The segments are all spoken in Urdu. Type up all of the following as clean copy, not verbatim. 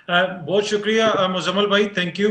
بہت شکریہ مزمل بھائی، تھینک یو.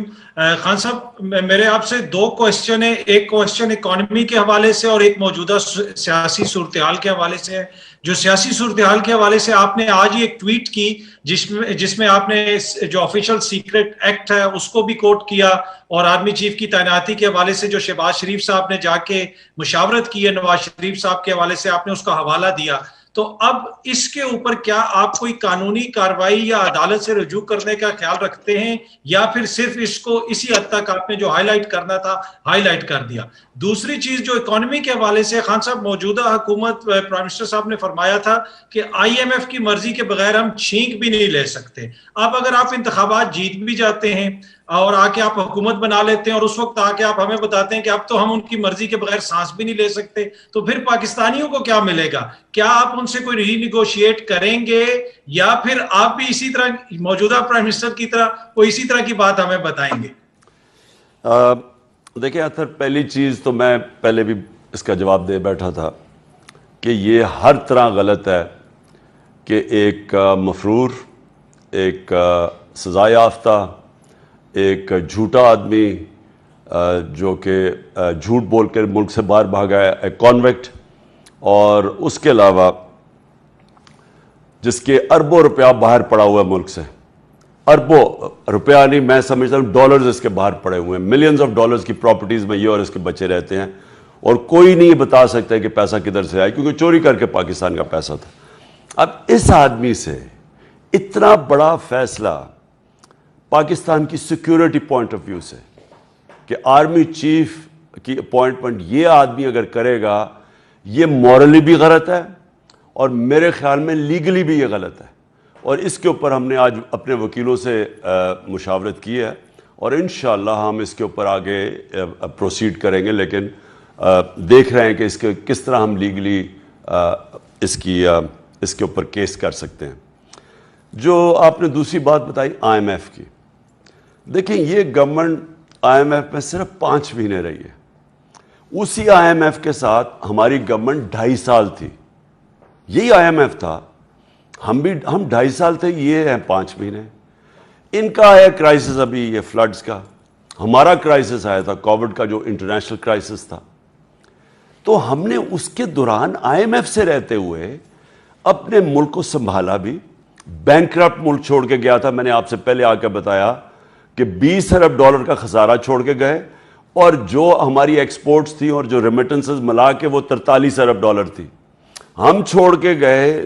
خان صاحب میرے آپ سے دو کوشچن ہیں، ایک کوشچن اکانومی کے حوالے سے اور ایک موجودہ سیاسی صورتحال کے حوالے سے ہے. جو سیاسی صورتحال کے حوالے سے آپ نے آج ہی ایک ٹویٹ کی جس میں آپ نے جو آفیشل سیکرٹ ایکٹ ہے اس کو بھی کوٹ کیا، اور آرمی چیف کی تعیناتی کے حوالے سے جو شہباز شریف صاحب نے جا کے مشاورت کی ہے نواز شریف صاحب کے حوالے سے آپ نے اس کا حوالہ دیا. تو اب اس کے اوپر کیا آپ کوئی قانونی کارروائی یا عدالت سے رجوع کرنے کا خیال رکھتے ہیں، یا پھر صرف اس کو اسی حد تک آپ نے جو ہائی لائٹ کرنا تھا ہائی لائٹ کر دیا؟ دوسری چیز جو اکانومی کے حوالے سے، خان صاحب موجودہ حکومت پرائم منسٹر صاحب نے فرمایا تھا کہ آئی ایم ایف کی مرضی کے بغیر ہم چھینک بھی نہیں لے سکتے. اب اگر آپ انتخابات جیت بھی جاتے ہیں اور آ کے آپ حکومت بنا لیتے ہیں اور اس وقت آ کے آپ ہمیں بتاتے ہیں کہ اب تو ہم ان کی مرضی کے بغیر سانس بھی نہیں لے سکتے، تو پھر پاکستانیوں کو کیا ملے گا؟ کیا آپ ان سے کوئی ری نیگوشیٹ کریں گے، یا پھر آپ بھی اسی طرح موجودہ پرائم منسٹر کی طرح کوئی اسی طرح کی بات ہمیں بتائیں گے؟ دیکھیں اطہر، پہلی چیز تو میں پہلے بھی اس کا جواب دے بیٹھا تھا کہ یہ ہر طرح غلط ہے کہ ایک مفرور، ایک سزا یافتہ، ایک جھوٹا آدمی جو کہ جھوٹ بول کر ملک سے باہر بھاگا ہے، ایک کانویکٹ، اور اس کے علاوہ جس کے اربوں روپیہ باہر پڑا ہوا ہے ملک سے، اربوں روپیہ نہیں، میں سمجھتا ہوں ڈالرز اس کے باہر پڑے ہوئے ہیں، ملینز آف ڈالرز کی پراپرٹیز میں یہ اور اس کے بچے رہتے ہیں، اور کوئی نہیں بتا سکتا کہ پیسہ کدھر سے آئے، کیونکہ چوری کر کے پاکستان کا پیسہ تھا. اب اس آدمی سے اتنا بڑا فیصلہ پاکستان کی سیکیورٹی پوائنٹ آف ویو سے کہ آرمی چیف کی اپوائنٹمنٹ یہ آدمی اگر کرے گا، یہ مورلی بھی غلط ہے اور میرے خیال میں لیگلی بھی یہ غلط ہے. اور اس کے اوپر ہم نے آج اپنے وکیلوں سے مشاورت کی ہے اور انشاءاللہ ہم اس کے اوپر آگے پروسیڈ کریں گے، لیکن دیکھ رہے ہیں کہ اس کے کس طرح ہم لیگلی اس کے اوپر کیس کر سکتے ہیں. جو آپ نے دوسری بات بتائی آئی ایم ایف کی، دیکھیں یہ گورنمنٹ آئی ایم ایف میں صرف 5 مہینے رہی ہے. اسی آئی ایم ایف کے ساتھ ہماری گورنمنٹ 2.5 سال تھی، یہی آئی ایم ایف تھا، ہم 2.5 سال تھے، یہ ہیں 5 مہینے. ان کا آیا کرائسس ابھی یہ فلڈز کا، ہمارا کرائسس آیا تھا کووڈ کا جو انٹرنیشنل کرائسس تھا. تو ہم نے اس کے دوران آئی ایم ایف سے رہتے ہوئے اپنے ملک کو سنبھالا بھی. بینکرپٹ ملک چھوڑ کے گیا تھا، میں نے آپ سے پہلے آ کے بتایا کہ 20 ارب ڈالر کا خسارہ چھوڑ کے گئے، اور جو ہماری ایکسپورٹس تھیں اور جو ریمیٹنسز ملا کے وہ 43 ارب ڈالر تھی. ہم چھوڑ کے گئے،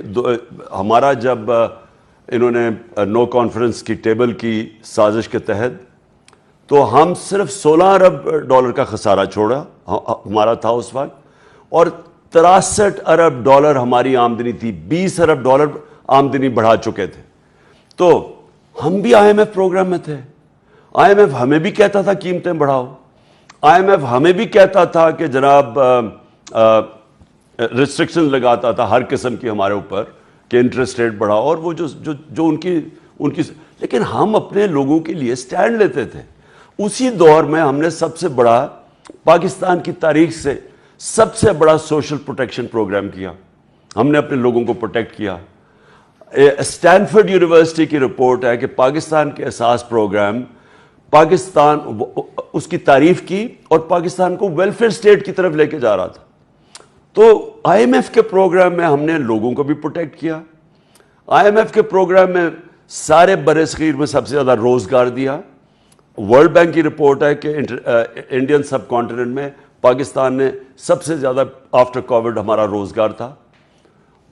ہمارا جب انہوں نے نو کانفرنس کی ٹیبل کی سازش کے تحت، تو ہم صرف 16 ارب ڈالر کا خسارہ چھوڑا ہمارا تھا اس وقت، اور 63 ارب ڈالر ہماری آمدنی تھی. 20 ارب ڈالر آمدنی بڑھا چکے تھے. تو ہم بھی آئی ایم ایف پروگرام میں تھے. آئی ایم ایف ہمیں بھی کہتا تھا قیمتیں بڑھاؤ، آئی ایم ایف ہمیں بھی کہتا تھا کہ جناب ریسٹرکشن لگاتا تھا ہر قسم کی ہمارے اوپر کہ انٹرسٹ ریٹ بڑھاؤ، اور وہ جو ان کی لیکن ہم اپنے لوگوں کے لیے سٹینڈ لیتے تھے. اسی دور میں ہم نے سب سے بڑا، پاکستان کی تاریخ سے سب سے بڑا سوشل پروٹیکشن پروگرام کیا. ہم نے اپنے لوگوں کو پروٹیکٹ کیا. اسٹینفورڈ یونیورسٹی کی رپورٹ ہے کہ پاکستان کے اساس پروگرام پاکستان اس کی تعریف کی اور پاکستان کو ویلفیئر سٹیٹ کی طرف لے کے جا رہا تھا. تو آئی ایم ایف کے پروگرام میں ہم نے لوگوں کو بھی پروٹیکٹ کیا. آئی ایم ایف کے پروگرام میں سارے بر صغیر میں سب سے زیادہ روزگار دیا. ورلڈ بینک کی رپورٹ ہے کہ انڈین سب کانٹیننٹ میں پاکستان نے سب سے زیادہ آفٹر کووڈ ہمارا روزگار تھا.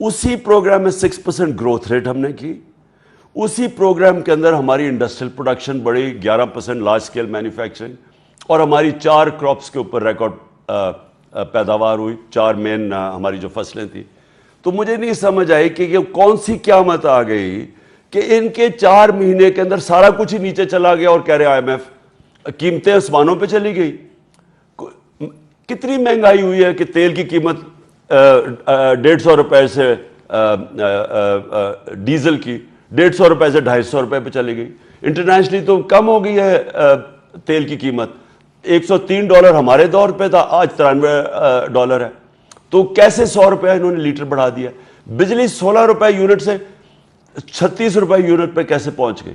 اسی پروگرام میں 6% گروتھ ریٹ ہم نے کی. اسی پروگرام کے اندر ہماری انڈسٹریل پروڈکشن بڑھی 11% لارج اسکیل مینوفیکچرنگ، اور ہماری 4 کراپس کے اوپر ریکارڈ پیداوار ہوئی. 4 مین ہماری جو فصلیں تھیں. تو مجھے نہیں سمجھ آئی کہ یہ کون سی قیامت آ گئی کہ ان کے 4 مہینے کے اندر سارا کچھ ہی نیچے چلا گیا، اور کہہ رہے آئی ایم ایف قیمتیں آسمانوں پہ چلی گئی. کتنی مہنگائی ہوئی ہے کہ تیل کی قیمت 150 روپے سے، ڈیزل کی 150 روپے سے 250 روپے پہ چلی گئی. انٹرنیشنلی تو کم ہو گئی ہے تیل کی قیمت. 103 ڈالر ہمارے دور پہ تھا، آج 93 ڈالر ہے. تو کیسے 100 روپے انہوں نے لیٹر بڑھا دیا. بجلی 16 روپے یونٹ سے 36 روپے یونٹ پہ کیسے پہنچ گئی.